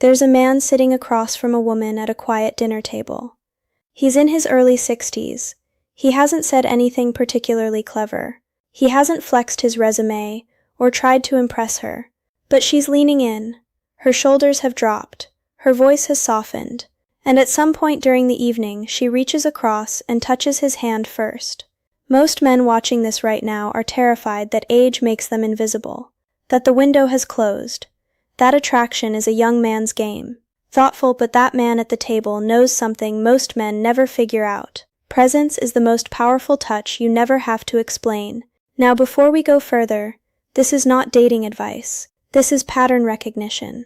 There's a man sitting across from a woman at a quiet dinner table. He's in his early 60s. He hasn't said anything particularly clever. He hasn't flexed his resume or tried to impress her. But she's leaning in. Her shoulders have dropped. Her voice has softened. And at some point during the evening, she reaches across and touches his hand first. Most men watching this right now are terrified that age makes them invisible, that the window has closed. That attraction is a young man's game. Thoughtful, but that man at the table knows something most men never figure out. Presence is the most powerful touch you never have to explain. Now, before we go further, this is not dating advice. This is pattern recognition.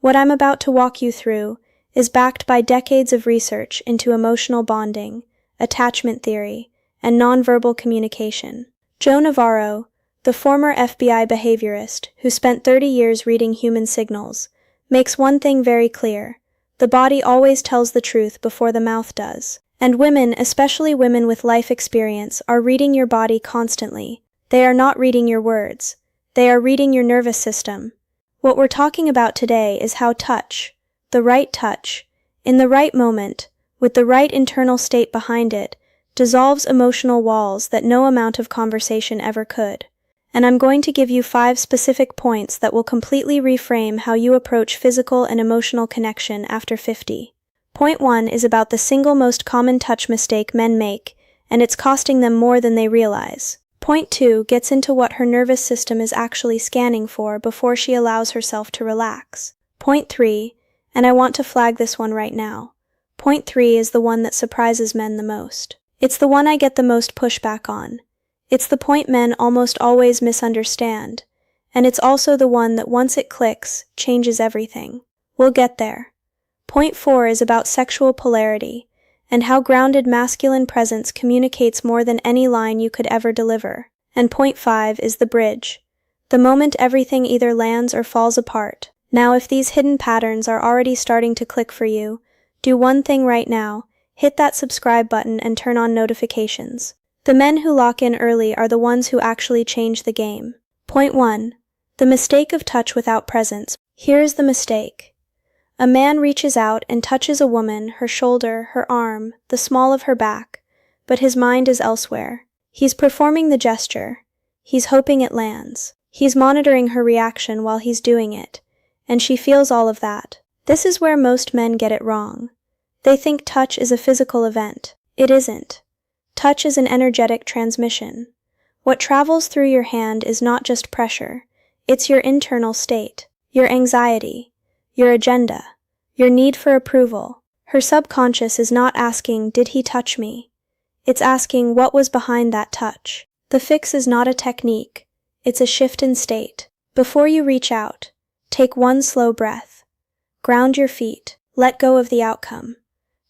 What I'm about to walk you through is backed by decades of research into emotional bonding, attachment theory, and nonverbal communication. Joe Navarro, the former FBI behaviorist who spent 30 years reading human signals, makes one thing very clear: the body always tells the truth before the mouth does. And women, especially women with life experience, are reading your body constantly. They are not reading your words. They are reading your nervous system. What we're talking about today is how touch, the right touch, in the right moment, with the right internal state behind it, dissolves emotional walls that no amount of conversation ever could. And I'm going to give you 5 specific points that will completely reframe how you approach physical and emotional connection after 50. Point 1 is about the single most common touch mistake men make, and it's costing them more than they realize. Point 2 gets into what her nervous system is actually scanning for before she allows herself to relax. Point 3, and I want to flag this one right now. Point 3 is the one that surprises men the most. It's the one I get the most pushback on. It's the point men almost always misunderstand, and it's also the one that once it clicks, changes everything. We'll get there. Point 4 is about sexual polarity, and how grounded masculine presence communicates more than any line you could ever deliver. And point 5 is the bridge, the moment everything either lands or falls apart. Now, if these hidden patterns are already starting to click for you, do one thing right now: hit that subscribe button and turn on notifications. The men who lock in early are the ones who actually change the game. Point 1. The mistake of touch without presence. Here's the mistake. A man reaches out and touches a woman, her shoulder, her arm, the small of her back, but his mind is elsewhere. He's performing the gesture. He's hoping it lands. He's monitoring her reaction while he's doing it, and she feels all of that. This is where most men get it wrong. They think touch is a physical event. It isn't. Touch is an energetic transmission. What travels through your hand is not just pressure. It's your internal state, your anxiety, your agenda, your need for approval. Her subconscious is not asking, "Did he touch me?" It's asking, what was behind that touch? The fix is not a technique. It's a shift in state. Before you reach out, take one slow breath. Ground your feet. Let go of the outcome.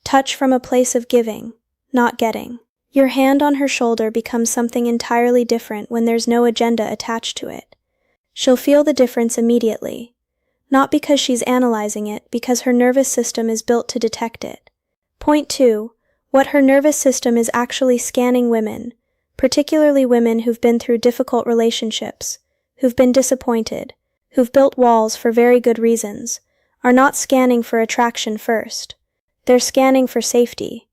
Touch from a place of giving, not getting. Your hand on her shoulder becomes something entirely different when there's no agenda attached to it. She'll feel the difference immediately. Not because she's analyzing it, because her nervous system is built to detect it. Point 2. What her nervous system is actually scanning women, particularly women who've been through difficult relationships, who've been disappointed, who've built walls for very good reasons, are not scanning for attraction first. They're scanning for safety.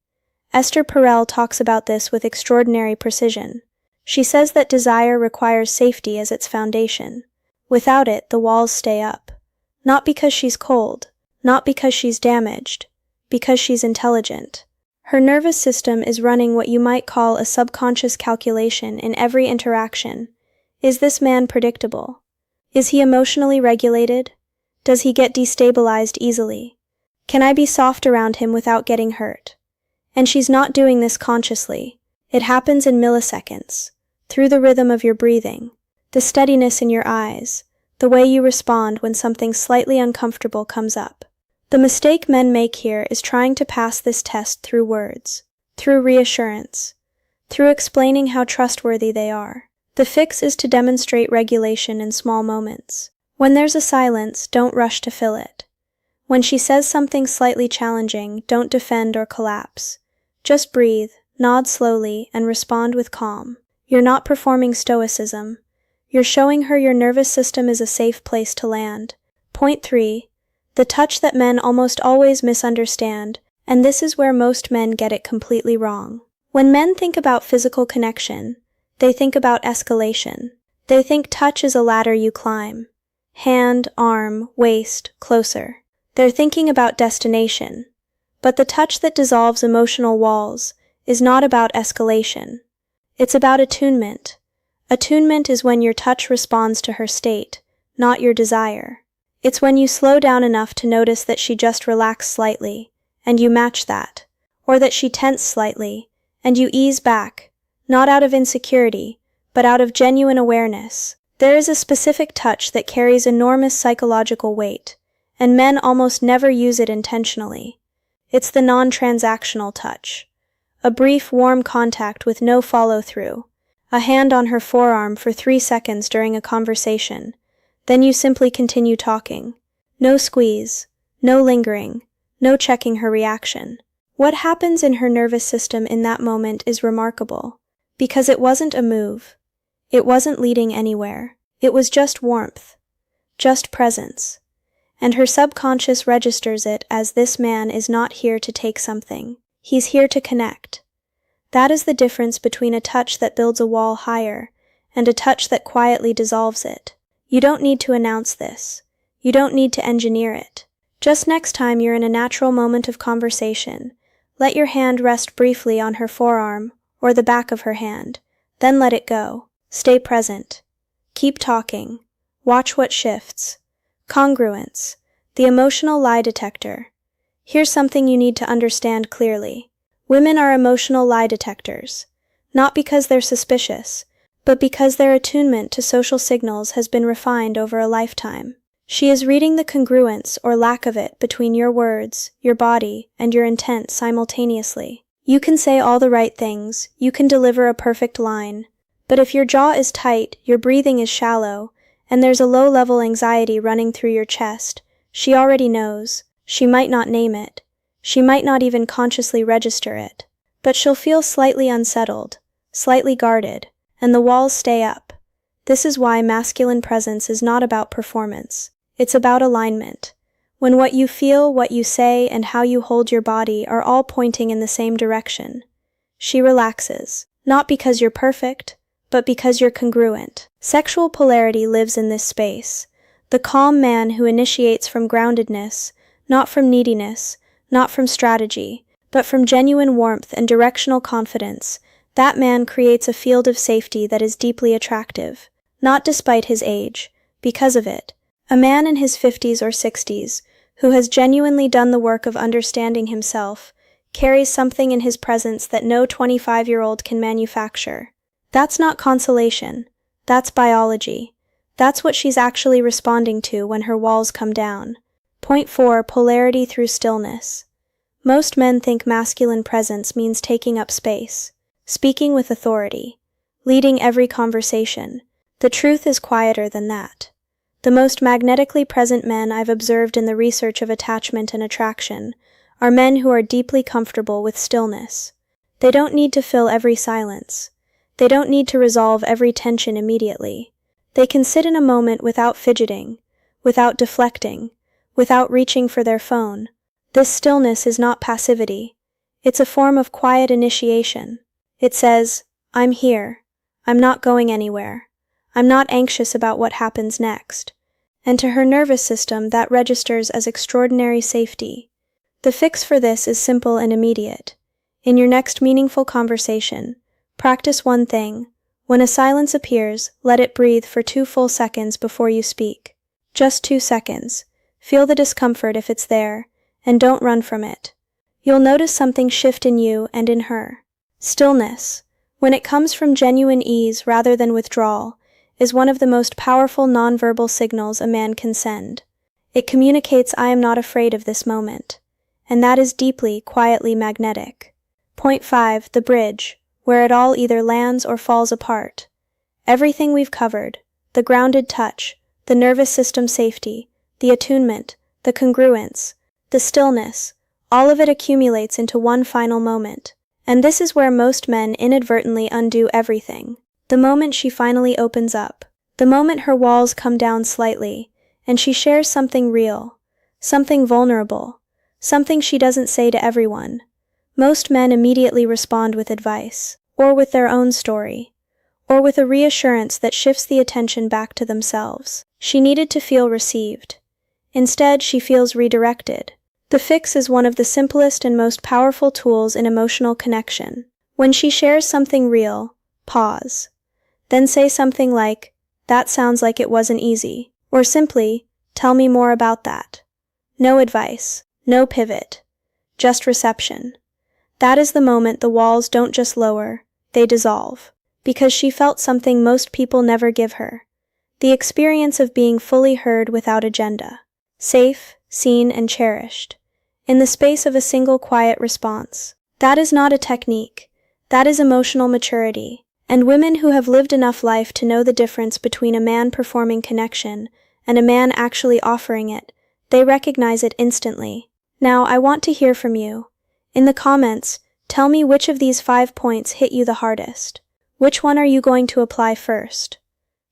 Esther Perel talks about this with extraordinary precision. She says that desire requires safety as its foundation. Without it, the walls stay up. Not because she's cold, not because she's damaged, because she's intelligent. Her nervous system is running what you might call a subconscious calculation in every interaction. Is this man predictable? Is he emotionally regulated? Does he get destabilized easily? Can I be soft around him without getting hurt? And she's not doing this consciously. It happens in milliseconds, through the rhythm of your breathing, the steadiness in your eyes, the way you respond when something slightly uncomfortable comes up. The mistake men make here is trying to pass this test through words, through reassurance, through explaining how trustworthy they are. The fix is to demonstrate regulation in small moments. When there's a silence, don't rush to fill it. When she says something slightly challenging, don't defend or collapse. Just breathe, nod slowly, and respond with calm. You're not performing stoicism. You're showing her your nervous system is a safe place to land. Point 3. The touch that men almost always misunderstand, and this is where most men get it completely wrong. When men think about physical connection, they think about escalation. They think touch is a ladder you climb. Hand, arm, waist, closer. They're thinking about destination. But the touch that dissolves emotional walls is not about escalation. It's about attunement. Attunement is when your touch responds to her state, not your desire. It's when you slow down enough to notice that she just relaxed slightly, and you match that. Or that she tensed slightly, and you ease back, not out of insecurity, but out of genuine awareness. There is a specific touch that carries enormous psychological weight, and men almost never use it intentionally. It's the non-transactional touch. A brief, warm contact with no follow-through. A hand on her forearm for 3 seconds during a conversation. Then you simply continue talking. No squeeze, no lingering, no checking her reaction. What happens in her nervous system in that moment is remarkable, because it wasn't a move. It wasn't leading anywhere. It was just warmth. Just presence. And her subconscious registers it as this man is not here to take something. He's here to connect. That is the difference between a touch that builds a wall higher and a touch that quietly dissolves it. You don't need to announce this. You don't need to engineer it. Just next time you're in a natural moment of conversation, let your hand rest briefly on her forearm or the back of her hand, then let it go. Stay present. Keep talking. Watch what shifts. Congruence, the emotional lie detector. Here's something you need to understand clearly. Women are emotional lie detectors, not because they're suspicious, but because their attunement to social signals has been refined over a lifetime. She is reading the congruence or lack of it between your words, your body, and your intent simultaneously. You can say all the right things, you can deliver a perfect line, but if your jaw is tight, your breathing is shallow, and there's a low-level anxiety running through your chest, she already knows. She might not name it. She might not even consciously register it. But she'll feel slightly unsettled, slightly guarded, and the walls stay up. This is why masculine presence is not about performance. It's about alignment. When what you feel, what you say, and how you hold your body are all pointing in the same direction. She relaxes, not because you're perfect, but because you're congruent. Sexual polarity lives in this space. The calm man who initiates from groundedness, not from neediness, not from strategy, but from genuine warmth and directional confidence, that man creates a field of safety that is deeply attractive, not despite his age, because of it. A man in his 50s or 60s, who has genuinely done the work of understanding himself, carries something in his presence that no 25-year-old can manufacture. That's not consolation. That's biology. That's what she's actually responding to when her walls come down. Point 4. Polarity through stillness. Most men think masculine presence means taking up space, speaking with authority, leading every conversation. The truth is quieter than that. The most magnetically present men I've observed in the research of attachment and attraction are men who are deeply comfortable with stillness. They don't need to fill every silence. They don't need to resolve every tension immediately. They can sit in a moment without fidgeting, without deflecting, without reaching for their phone. This stillness is not passivity. It's a form of quiet initiation. It says, I'm here. I'm not going anywhere. I'm not anxious about what happens next. And to her nervous system, that registers as extraordinary safety. The fix for this is simple and immediate. In your next meaningful conversation, practice one thing. When a silence appears, let it breathe for 2 full seconds before you speak. Just 2 seconds. Feel the discomfort if it's there, and don't run from it. You'll notice something shift in you and in her. Stillness, when it comes from genuine ease rather than withdrawal, is one of the most powerful nonverbal signals a man can send. It communicates, I am not afraid of this moment. And that is deeply, quietly magnetic. Point 5. The bridge, where it all either lands or falls apart. Everything we've covered, the grounded touch, the nervous system safety, the attunement, the congruence, the stillness, all of it accumulates into one final moment. And this is where most men inadvertently undo everything. The moment she finally opens up. The moment her walls come down slightly, and she shares something real. something vulnerable, something she doesn't say to everyone. Most men immediately respond with advice, or with their own story, or with a reassurance that shifts the attention back to themselves. She needed to feel received. Instead, she feels redirected. The fix is one of the simplest and most powerful tools in emotional connection. When she shares something real, pause. Then say something like, "That sounds like it wasn't easy," or simply, "Tell me more about that." No advice, no pivot, just reception. That is the moment the walls don't just lower, they dissolve. Because she felt something most people never give her. The experience of being fully heard without agenda. Safe, seen, and cherished. In the space of a single quiet response. That is not a technique. That is emotional maturity. And women who have lived enough life to know the difference between a man performing connection and a man actually offering it, they recognize it instantly. Now, I want to hear from you. In the comments, tell me which of these 5 points hit you the hardest. Which one are you going to apply first?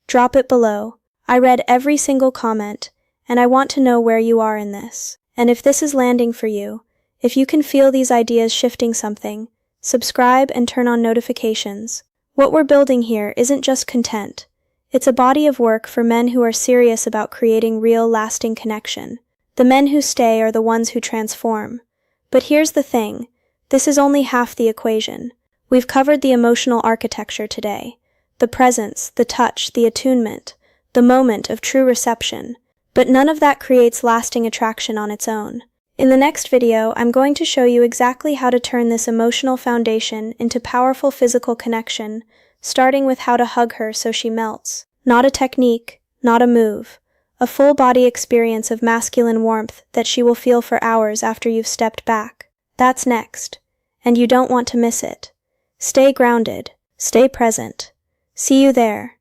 Drop it below. I read every single comment, and I want to know where you are in this. And if this is landing for you, if you can feel these ideas shifting something, subscribe and turn on notifications. What we're building here isn't just content. It's a body of work for men who are serious about creating real, lasting connection. The men who stay are the ones who transform. But here's the thing. This is only half the equation. We've covered the emotional architecture today. The presence, the touch, the attunement, the moment of true reception. But none of that creates lasting attraction on its own. In the next video, I'm going to show you exactly how to turn this emotional foundation into powerful physical connection, starting with how to hug her so she melts. Not a technique, not a move. A full-body experience of masculine warmth that she will feel for hours after you've stepped back. That's next. And you don't want to miss it. Stay grounded. Stay present. See you there.